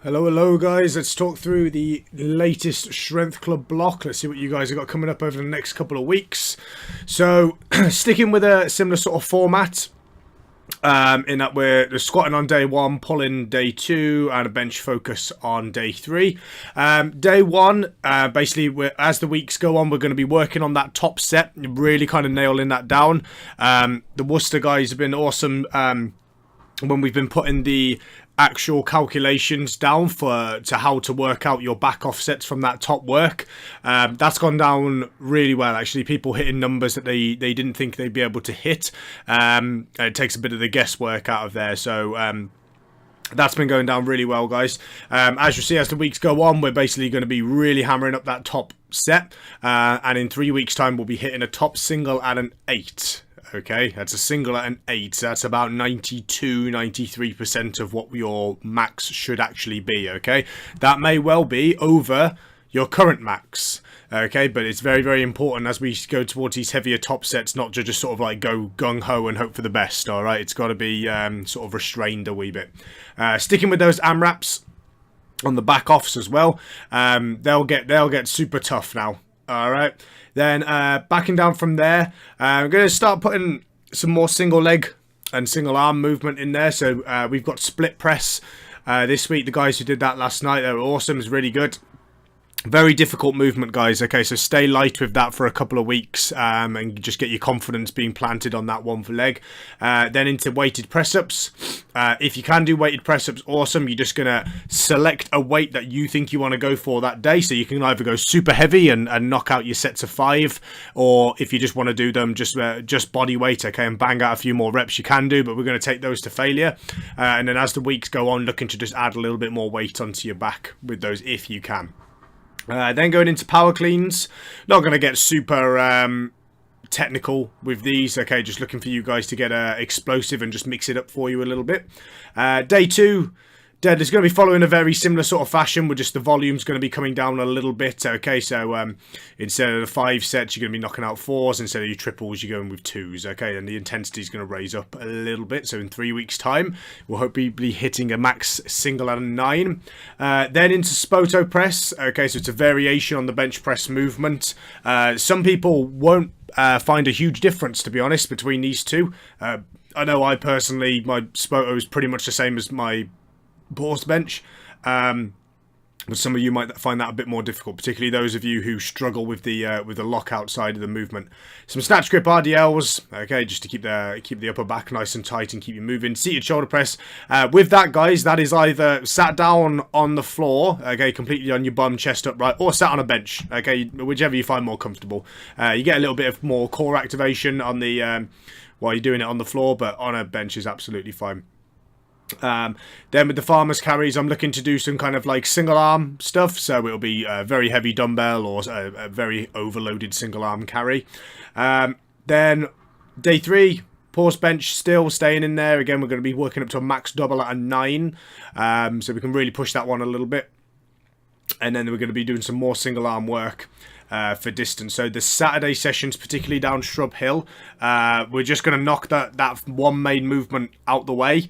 Hello guys, let's talk through the latest Strength Club block. Let's see what you guys have got coming up over the next couple of weeks. So, sticking with a similar sort of format, in that we're squatting on day 1, pulling day 2, and a bench focus on day 3. Day 1, basically, as the weeks go on, we're going to be working on that top set, really kind of nailing that down. The Worcester guys have been awesome when we've been putting the actual calculations down to how to work out your back offsets from that top work. That's gone down really well, actually. People hitting numbers that they didn't think they'd be able to hit. It takes a bit of the guesswork out of there, so that's been going down really well, guys. As you see, as the weeks go on, we're basically going to be really hammering up that top set, and in 3 weeks time we'll be hitting a top single at an 8. Okay, that's a single at an 8. That's about 92-93% of what your max should actually be, okay? That may well be over your current max, okay? But it's very, very important as we go towards these heavier top sets not to just sort of like go gung-ho and hope for the best, all right? It's got to be sort of restrained a wee bit. Sticking with those AMRAPs on the back offs as well, they'll get super tough now. All right, then backing down from there, I'm going to start putting some more single leg and single arm movement in there. So we've got split press this week. The guys who did that last night, they were awesome. It's really good. Very difficult movement, guys. Okay, so stay light with that for a couple of weeks and just get your confidence being planted on that one leg. Then into weighted press-ups. If you can do weighted press-ups, awesome. You're just going to select a weight that you think you want to go for that day. So you can either go super heavy and knock out your sets of 5, or if you just want to do them just body weight, okay, and bang out a few more reps, you can do, but we're going to take those to failure. And then as the weeks go on, looking to just add a little bit more weight onto your back with those if you can. Then going into power cleans, not going to get super technical with these, okay, just looking for you guys to get explosive and just mix it up for you a little bit. Day 2, dead is going to be following a very similar sort of fashion, with just the volume's going to be coming down a little bit, okay, so instead of the 5 sets, you're going to be knocking out 4s, instead of your triples, you're going with 2s, okay, and the intensity is going to raise up a little bit, so in 3 weeks' time, we'll hopefully be hitting a max single at a 9. Then into Spoto press, okay, so it's a variation on the bench press movement. Some people won't find a huge difference, to be honest, between these two. I know I personally, my Spoto is pretty much the same as my horse bench, but some of you might find that a bit more difficult, particularly those of you who struggle with the lockout side of the movement. Some snatch grip RDLs, okay, just to keep the upper back nice and tight and keep you moving. Seated shoulder press. With that, guys, that is either sat down on the floor, okay, completely on your bum, chest upright, or sat on a bench, okay, whichever you find more comfortable. You get a little bit of more core activation on the while you're doing it on the floor, but on a bench is absolutely fine. Then with the farmer's carries, I'm looking to do some kind of like single arm stuff, so it'll be a very heavy dumbbell or a very overloaded single arm carry. Then day 3, pause bench still staying in there. Again, we're going to be working up to a max double at a 9, so we can really push that one a little bit. And then we're going to be doing some more single arm work for distance. So the Saturday sessions, particularly down Shrub Hill, we're just going to knock that one main movement out the way.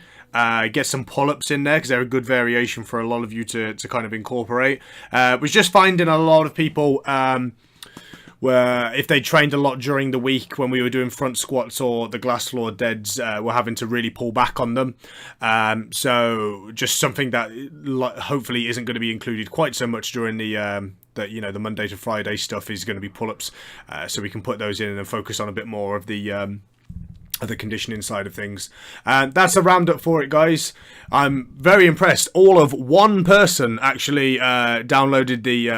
Get some pull-ups in there because they're a good variation for a lot of you to kind of incorporate. Was just finding a lot of people where if they trained a lot during the week when we were doing front squats or the glass floor deads, we're having to really pull back on them. So just something that hopefully isn't going to be included quite so much during the Monday to Friday stuff is going to be pull-ups, so we can put those in and then focus on a bit more of the conditioning side of things. And that's a roundup for it, guys. I'm very impressed. All of one person actually downloaded the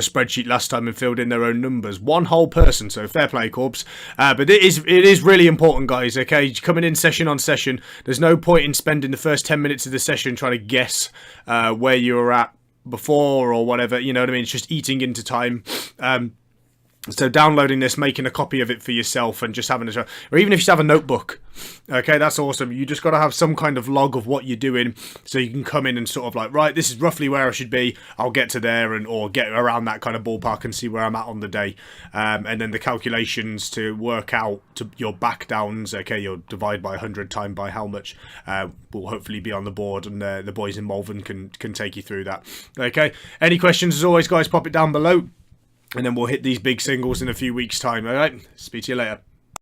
spreadsheet last time and filled in their own numbers. One whole person, so fair play, Corpse. But it is really important, guys, okay? Coming in session on session, there's no point in spending the first 10 minutes of the session trying to guess where you were at before or whatever, you know what I mean? It's just eating into time. So downloading this, making a copy of it for yourself, and just having a, or even if you just have a notebook, okay, that's awesome. You just got to have some kind of log of what you're doing, so you can come in and sort of like, right, this is roughly where I should be. I'll get to there, and or get around that kind of ballpark and see where I'm at on the day, and then the calculations to work out to your back downs. Okay, you'll divide by 100 times by how much will hopefully be on the board, and the boys in Malvern can take you through that. Okay, any questions as always, guys, pop it down below. And then we'll hit these big singles in a few weeks' time, alright? Speak to you later.